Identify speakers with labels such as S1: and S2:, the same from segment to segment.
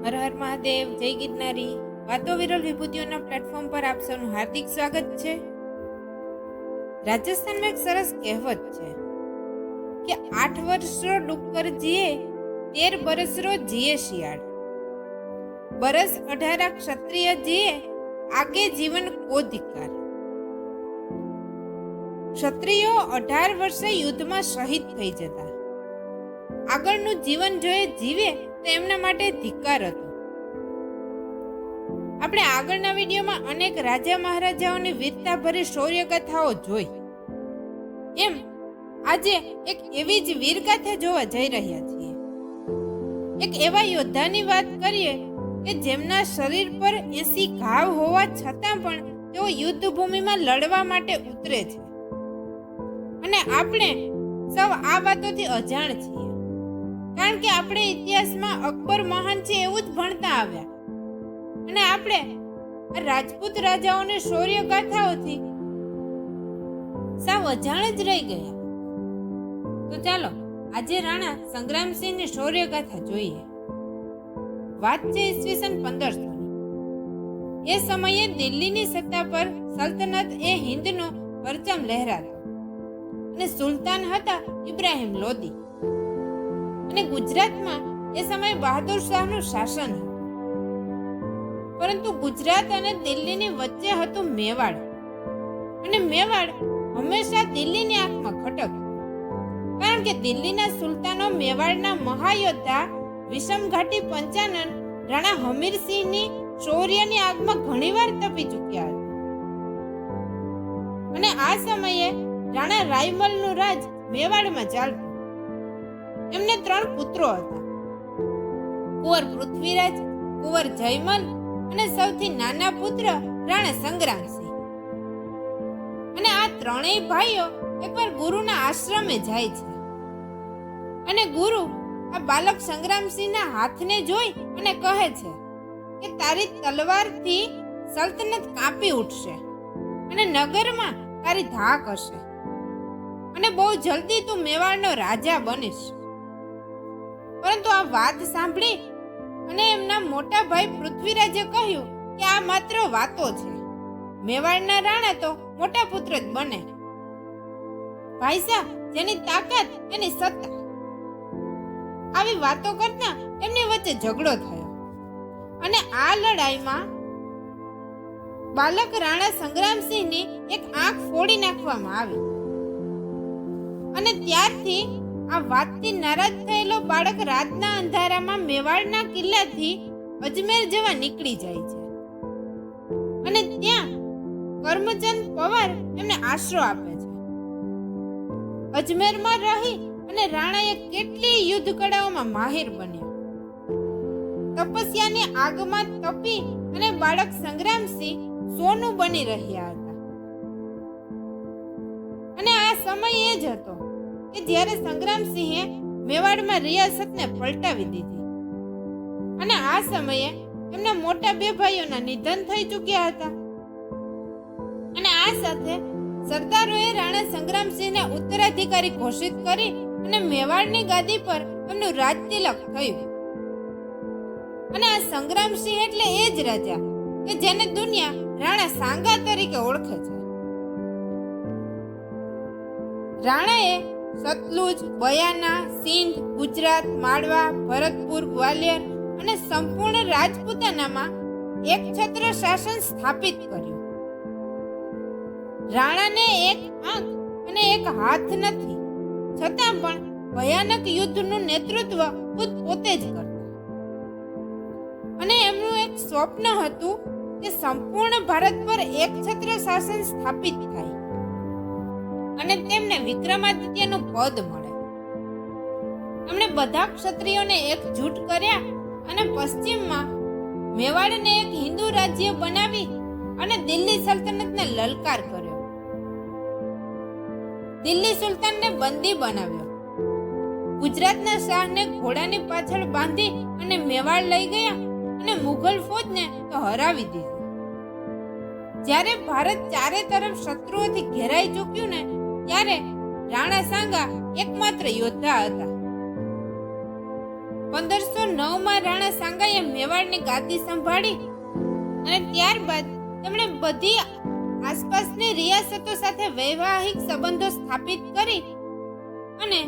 S1: હર હર મહાદેવ, જય ગિરનારી. વાતો વિરલ વિભૂતિઓના પ્લેટફોર્મ પર આપ સૌનું હાર્દિક સ્વાગત છે. રાજસ્થાનમાં એક સરસ કહેવત છે કે 8 વર્ષરો ડુક્કર જીએ 13 બરસરો જીએ શિયાળ. બરસ 18 ક્ષત્રિય જીએ આગે જીવન કો ધિકાર. ક્ષત્રિયો 18 વર્ષે યુદ્ધમાં શહીદ થઈ જતા. આગળનું જીવન જો એ જીવે તો એમના માટે ધિક્કાર હતો. આપણે આગળના વિડીયોમાં અનેક રાજા મહારાજાઓની વીરતાભરી શૌર્યગાથાઓ જોઈ. એમ આજે એક એવી જ વીરગાથા જોવા જઈ રહ્યા છીએ. એક એવા યોદ્ધાની વાત કરીએ કે જેમના શરીર પર 80 ઘાવ હોવા છતાં પણ તેઓ યુદ્ધ ભૂમિમાં લડવા માટે ઉતરે છે. અને આપણે સૌ આ વાતોથી અજાણ છીએ, કારણ કે આપણે ઇતિહાસમાં અકબર મહાન છે એવું જ ભણતા આવ્યા અને આપણે આ રાજપૂત રાજાઓની શૌર્ય ગાથાઓથી સાવ અજાણ જ રહી ગયા. તો ચાલો આજે રાણા સંગ્રામસિંહની શૌર્ય ગાથા જોઈએ. વાત છે ઈસવીસન 1500ની. એ સમયે દિલ્હીની સત્તા પર સલ્તનત એ હિન્દનો પરચમ લહેરાતો અને સુલતાન હતા ઇબ્રાહિમ લોદી. અને ગુજરાતમાં એ સમયે બહાદુર શાહનું શાસન હતું. પરંતુ ગુજરાત અને દિલ્હીની વચ્ચે હતું મેવાડ, અને મેવાડ હંમેશા દિલ્હીની આંખમાં ખટકતું, કારણ કે દિલ્હીના સુલતાનો મેવાડના મહાયોદ્ધા વિષમઘાટી પંચાનન રાણા હમીરસિંહની શૌર્યની આગમાં ઘણીવાર તપી ચૂક્યા હતા. અને આ સમયે રાણા રાયમલનું રાજ મેવાડમાં ચાલતું. એમને 3 પુત્રો હતા: કુંવર પૃથ્વીરાજ, કુંવર જયમલ અને સૌથી નાના પુત્ર રાણા સંગ્રામસિંહ. અને આ ત્રણેય ભાઈઓ એકવાર ગુરુના આશ્રમે જાય છે અને ગુરુ આ બાલક સંગ્રામસિંહના હાથને જોઈ અને કહે છે કે તારી તલવારથી સલ્તનત કાપી ઉઠશે અને નગરમાં તારી ધાક હશે અને બહુ જલ્દી તું મેવાડનો રાજા બનીશ. પરંતુ આ વાત સાંભળી અને એમના મોટા ભાઈ પૃથ્વીરાજે કહ્યું કે આ માત્ર વાતો છે. મેવાડના રાણા તો મોટા પુત્ર જ બને. ભાઈ સાહેબ, જેની તાકાત એની સત્તા. આવી વાતો કરતા એમની વચ્ચે ઝઘડો થયો અને આ લડાઈમાં બાલક રાણા સંગ્રામસિંહની એક આંખ ફોડી નાખવામાં આવી. અને ત્યારથી આ વાતથી નારાજ થયેલો બાળક રાતના અંધારામાં મેવાડના કિલ્લાથી અજમેર જવા નીકળી જાય છે. અને ત્યાં કરમચંદ પવાર એમને આશરો આપે છે. અજમેરમાં રહી અને રાણાએ કેટલી યુદ્ધ કળાઓમાં માહિર બન્યા. તપસ્યાની આગમાં તપી અને બાળક સંગ્રામસિંહ સોનું બની રહ્યા હતા. અને આ સમય એ જ હતો કે જ્યારે સંગ્રામસિંહે મેવાડમાં રિયાસતને પલટાવી દીધી. અને આ સમયે એમના મોટા 2 ભાઈઓના નિધન થઈ ચૂક્યા હતા. અને આ સાથે સરદારોએ રાણા સંગ્રામસિંહને ઉત્તરાધિકારી ઘોષિત કરી અને મેવાડની ગાદી પર એમનું રાજતિલક થયું. અને આ સંગ્રામસિંહ એટલે એ જ રાજા કે જેને દુનિયા રાણા સાંગા તરીકે ઓળખે છે. રાણાએ સતલુજ, બયાના, સિંધ, ગુજરાત, માળવા, ભરતપુર, ગ્વાલિયર અને સંપૂર્ણ રાજપૂતાનામાં એક છત્ર શાસન સ્થાપિત કર્યું. રાણાને એક આંખ અને એક હાથ નથી, છતાં પણ ભયાનક યુદ્ધનું નેતૃત્વ ખુદ પોતે જ કરતા. અને એમનું એક સ્વપ્ન હતું કે સંપૂર્ણ ભારત પર એક છત્ર શાસન સ્થાપિત થાય અને તેમને વિક્રમાદિત્યનું પદ મળે. એમણે બધા ક્ષત્રિયોને એકજૂટ કર્યા અને પશ્ચિમમાં મેવાડને એક હિન્દુ રાજ્ય બનાવી અને દિલ્હી સલ્તનતને લલકાર કર્યો. દિલ્હી સુલતાનને બંદી બનાવ્યો. ગુજરાતના શાહને ઘોડાની પાછળ બાંધી અને મેવાડ લઈ ગયા અને મુઘલ ફૌજને તો હરાવી દીધી. જ્યારે ભારત ચારે તરફ શત્રુઓથી ઘેરાઈ ચૂક્યું ને, ત્યારે રાણા સાંગા એકમાત્ર યોદ્ધા હતા. 1500 1509માં રાણા સાંગાએ મેવાડની ગાદી સંભાળી અને ત્યારબાદ તેમણે બધી આસપાસની રિયાસતો સાથે વૈવાહિક સંબંધો સ્થાપિત કરી અને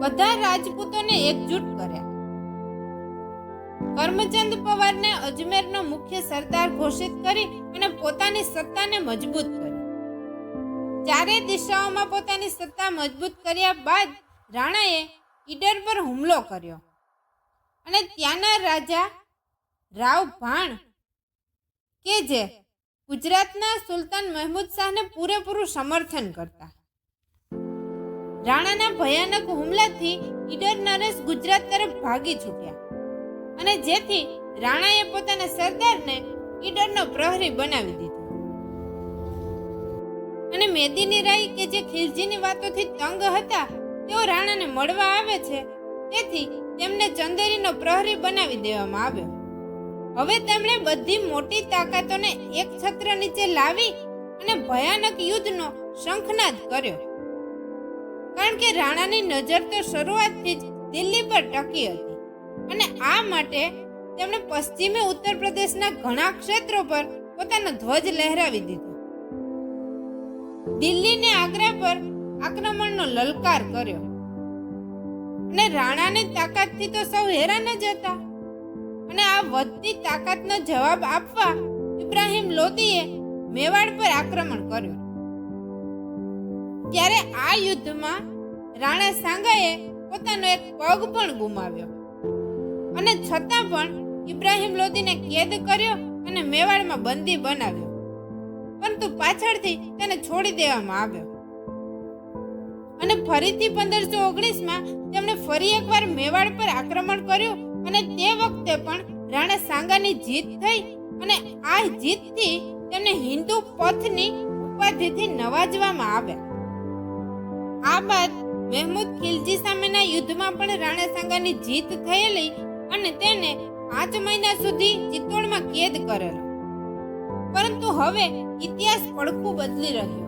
S1: બધા રાજપૂતોને એકજૂટ કર્યા. કરમચંદ પવારને અજમેરનો મુખ્ય સરદાર ઘોષિત કરી અને પોતાની સત્તાને મજબૂત કરી. ચારે દિશાઓમાં પોતાની સત્તા મજબૂત કર્યા બાદ રાણાએ ઈડર પર હુમલો કર્યો અને ત્યાંના રાજા રાવ ભાણ કે જે ગુજરાતના સુલતાન મહેમૂદ શાહને પૂરેપૂરું સમર્થન કરતા. રાણાના ભયાનક હુમલાથી ઈડર નરેશ ગુજરાત તરફ ભાગી છૂટ્યા અને જેથી રાણાએ પોતાના સરદારને ઈડરનો પ્રહરી બનાવી દીધો. અને મેદીની રાય કે જે ખિલજીની વાતોથી તંગ હતા તેઓ રાણાને મળવા આવે છે, તેથી તેમને ચંદેરીનો પ્રહરી બનાવી દેવામાં આવ્યો. હવે તેમણે બધી મોટી તાકાતોને એક છત્ર નીચે લાવી અને ભયાનક યુદ્ધનો શંખનાદ કર્યો. કારણ કે રાણાની નજર તો શરૂઆતથી જ દિલ્હી પર ટકી હતી અને આ માટે તેમણે પશ્ચિમી ઉત્તર પ્રદેશના ઘણા ક્ષેત્રો પર પોતાનો ધ્વજ લહેરાવી દીધો. દિલ્હીને આગ્રા પર આક્રમણનો લલકાર કર્યો અને રાણાની તાકાતથી તો સૌ હેરાન જ હતા. અને આ વધતી તાકાતનો જવાબ આપવા ઇબ્રાહિમ લોદીએ મેવાડ પર આક્રમણ કર્યું. ત્યારે આ યુદ્ધમાં રાણા સાંગાએ પોતાનો એક પગ પણ ગુમાવ્યો અને છતાં પણ ઇબ્રાહિમ લોદીને કેદ કર્યો અને મેવાડમાં બંદી બનાવ્યો, પરંતુ પાછળથી તેને છોડી દેવામાં આવ્યો. અને ફરીથી 1519માં તેમણે ફરી એકવાર મેવાડ પર આક્રમણ કર્યું અને તે વખતે પણ રાણા સાંગાની જીત થઈ અને આ જીતથી તેમને હિન્દુ પથની ઉપાધિથી નવાજવામાં આવ્યા. આ બાદ મહેમૂદ ખિલજી સામેના યુદ્ધમાં પણ રાણા સાંગાની જીત થયેલી અને તેને 5 મહિના સુધી ચિત્તોડમાં કેદ કરેલો. પરંતુ હવે ઇતિહાસ પડખું બદલી રહ્યો.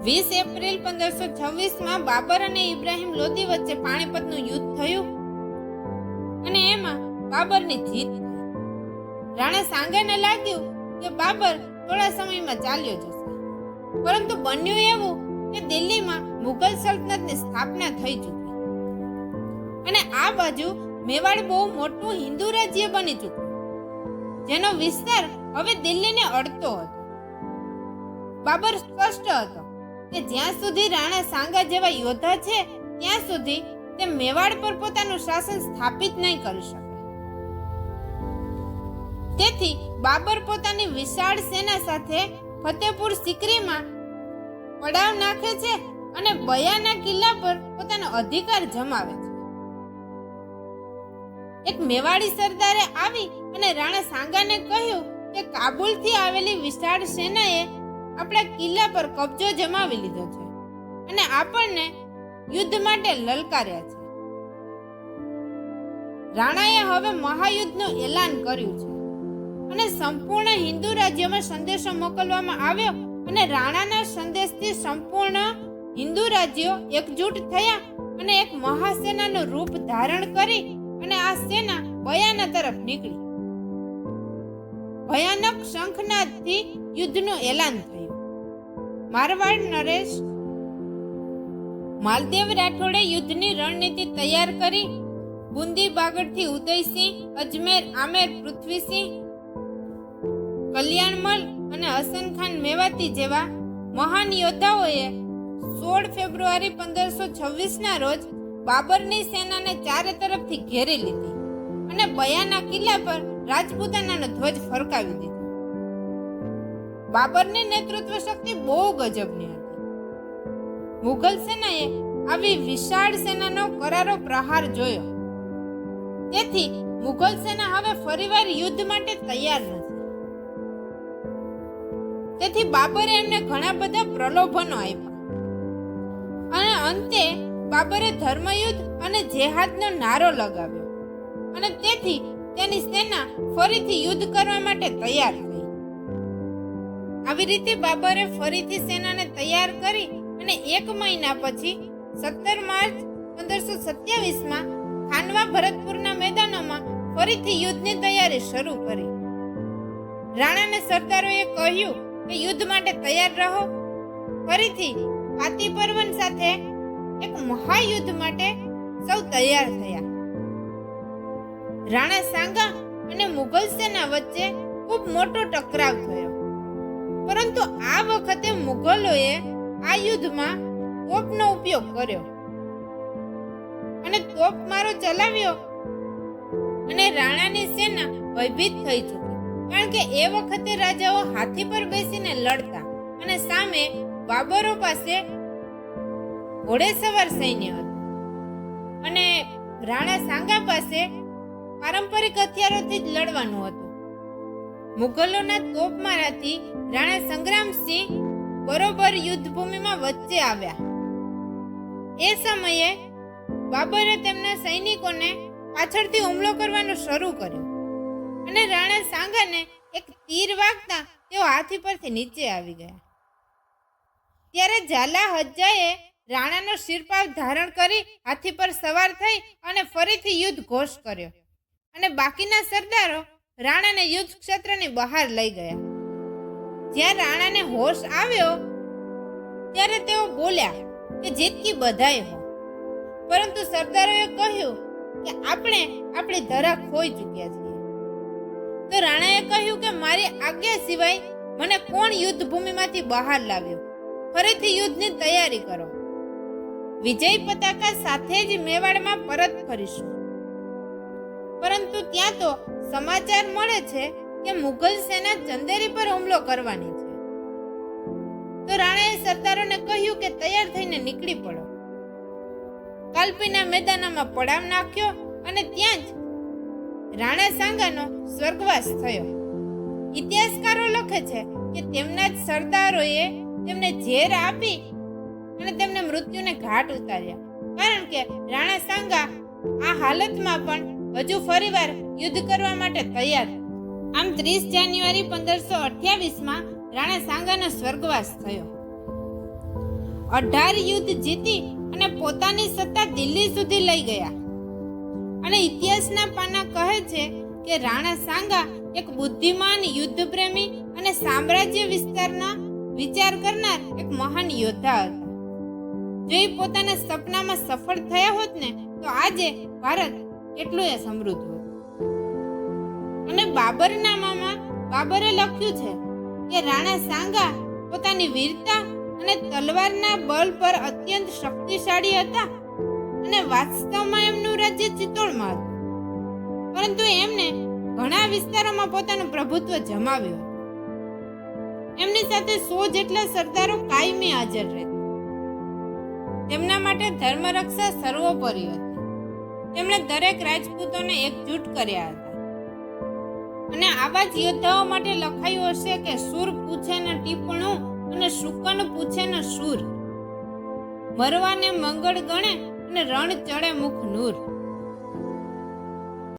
S1: 20 એપ્રિલ 1526માં બાબર અને ઇબ્રાહિમ લોદી વચ્ચે પાણીપતનું યુદ્ધ થયું અને એમાં બાબરની જીત થઈ. રાણા સાંગાને લાગ્યું કે બાબર થોડા સમયમાં ચાલ્યો જશે, પરંતુ બન્યું એવું કે દિલ્હીમાં મુગલ સલ્તનતની સ્થાપના થઈ ચૂકી અને આ બાજુ મેવાડ બહુ મોટું હિન્દુ રાજ્ય બની ચૂક્યું, જેનો વિસ્તાર હવે દિલ્હીને અડતો હતો. બાબર સ્પષ્ટ હતો કે જ્યાં સુધી રાણા સાંગા જેવા યોદ્ધા છે ત્યાં સુધી તે મેવાડ પર પોતાનું શાસન સ્થાપિત નહીં કરી શકે. તેથી બાબર પોતાની વિશાળ સેના સાથે ફતેપુર સિકરીમાં પડાવ નાખે છે અને બયાના કિલ્લા પર પોતાનો અધિકાર જમાવે છે. એક મેવાડી સરદારે આવી અને રાણા સાંગાને કહ્યું કે કાબુલથી આવેલી વિશાળ સેનાએ આપણા કિલ્લા પર કબજો જમાવી લીધો છે અને આપણને યુદ્ધ માટે લલકાર્યા છે. રાણાએ હવે મહાયુદ્ધનું એલાન કર્યું છે અને સંપૂર્ણ હિન્દુ રાજ્યમાં સંદેશો મોકલવામાં આવ્યો અને રાણાના સંદેશથી સંપૂર્ણ હિન્દુ રાજ્યો એકજૂટ થયા અને એક મહાસેનાનું રૂપ ધારણ કરી અને આ સેના બયાના તરફ નીકળી. ભયાનક શંખનાદથી યુદ્ધનું એલાન થયું. મારવાડ નરેશ માલદેવ રાઠોડે યુદ્ધની રણનીતિ તૈયાર કરી. બુંદી બાગડથી ઉદયસિંહ, અજમેર આમેર પૃથ્વીસિંહ, કલ્યાણમલ અને હસન ખાન મેવાતી જેવા મહાન યોદ્ધાઓએ 16 ફેબ્રુઆરી 1526ના રોજ બાબરની સેનાને ચારે તરફથી ઘેરી લીધી અને બયાના કિલ્લા પર રાજપૂતાનાનો ધ્વજ ફરકાવી દીધો. બાબરની નેતૃત્વ શક્તિ બહુ ગજબની હતી. મુઘલ સેનાએ આવી વિશાળ સેનાનો કરારો પ્રહાર જોયો, તેથી મુઘલ સેના હવે ફરીવાર યુદ્ધ માટે તૈયાર નથી. તેથી બાબરે એમને ઘણા બધા પ્રલોભનો આપ્યા અને અંતે બાબરે ધર્મયુદ્ધ અને જેહાદનો નારો લગાવ્યો અને તેથી તેની સેના ફરીથી યુદ્ધ કરવા માટે તૈયાર થઈ. આવી રીતે બાબરે ફરીથી સેનાને તૈયાર કરી અને 1 મહિના પછી 17 માર્ચ 1527માં ખાનવા ભરતપુરના મેદાનોમાં ફરીથી યુદ્ધની તૈયારી શરૂ કરી. રાણાને સરદારોએ કહ્યું કે યુદ્ધ માટે તૈયાર રહો. ફરીથી પાતીપર્વન સાથે એક મહાયુદ્ધ માટે સૌ તૈયાર થયા. રાણા સાંગા અને મુઘલ સેના વચ્ચે ખૂબ મોટો ટકરાવ થયો, પરંતુ આ વખતે મુઘલોએ આ યુદ્ધમાં તોપનો ઉપયોગ કર્યો અને તોપમારો ચલાવ્યો અને રાણાની સેના ભયભીત થઈ ચૂકી, કારણ કે એ વખતે રાજાઓ હાથી પર બેસીને લડતા અને સામે બાબરો પાસે ઘોડેસવાર સૈન્ય હતું અને રાણા સાંગા પાસે પારંપરિક હથિયારોથી જ લડવાનું હતું. મુઘલોના તોપમારાથી રાણા સંગ્રામસિંહ બરોબર યુદ્ધભૂમિમાં વચ્ચે આવ્યા. એ સમયે બાબરે તેમના સૈનિકોને પાછળથી હુમલો કરવાનું શરૂ કર્યું અને રાણા સાંગાને એક તીર વાગતા તેઓ હાથી પરથી નીચે આવી ગયા. ત્યારે ઝાલા હજ્જાએ રાણાનો શિરપાવ ધારણ કરી હાથી પર સવાર થઈ અને ફરીથી યુદ્ધ ઘોષ કર્યો અને બાકીના સરદારો રાણાને યુદ્ધ ક્ષેત્રની બહાર લઈ ગયા. જ્યાં રાણાને હોશ આવ્યો ત્યારે તેઓ બોલ્યા કે જીત કી બધાઈ હો, પરંતુ સરદારોએ કહ્યું કે આપણે આપણી ધરા ખોઈ ચૂક્યા છીએ. તો રાણાએ કહ્યું કે મારી આજ્ઞા સિવાય મને કોણ યુદ્ધ ભૂમિમાંથી બહાર લાવ્યો? ફરીથી યુદ્ધની તૈયારી કરો. વિજય પતાકા સાથે જ મેવાડમાં પરત ફરીશું. પરંતુ ત્યાં તો સમાચાર મળે છે કે મુઘલ સેના ચંદેરી પર હુમલો કરવાની છે. તો રાણાએ સરદારોને કહ્યું કે તૈયાર થઈને નીકળી પડો. કાલપીના મેદાનમાં પડાવ નાખ્યો અને ત્યાં જ રાણા સાંગાનો સ્વર્ગવાસ થયો. ઇતિહાસકારો લખે છે કે તેમના જ સરદારોએ તેમને ઝેર આપી અને તેમને મૃત્યુને ઘાટ ઉતાર્યા, કારણ કે રાણા સાંગા આ હાલતમાં પણ હજુ ફરીવાર યુદ્ધ કરવા માટે તૈયાર. આમ 30 જાન્યુઆરી 1528માં રાણા સાંગાનો સ્વર્ગવાસ થયો. 18 યુદ્ધ જીતી અને પોતાની સત્તા દિલ્હી સુધી લઈ ગયા અને ઇતિહાસના પાના કહે છે કે રાણા સાંગા એક બુદ્ધિમાન યુદ્ધ પ્રેમી અને સામ્રાજ્ય વિસ્તારના વિચાર કરનાર એક મહાન યોદ્ધા હતા. જો એ પોતાના સપનામાં સફળ થયા હોત ને તો આજે ભારત કેટલું સમૃદ્ધ હોત. અને બાબરનામામાં બાબરે લખ્યું છે કે રાણા સાંગા પોતાની વીરતા અને તલવારના બળ પર અત્યંત શક્તિશાળી હતા અને વાસ્તવમાં એમનું રાજ્ય ચિત્તોડમાં હતું, પરંતુ એમને ઘણા વિસ્તારોમાં પોતાનું પ્રભુત્વ જમાવ્યું. એમની સાથે 100 જેટલા સરદારો કાયમી હાજર રહેતા. તેમના માટે ધર્મરક્ષા સર્વોપરી હતી. તેમણે દરેક રાજપૂતોને એકજૂટ કર્યા હતા. અને આવા જ યોદ્ધાઓ માટે લખાયું હશે કે સુર પૂછે ને ટીપણું અને શુકન પૂછે ને સુર, મરવાને મંગળ ગણે અને રણ ચડે મુખ નૂર.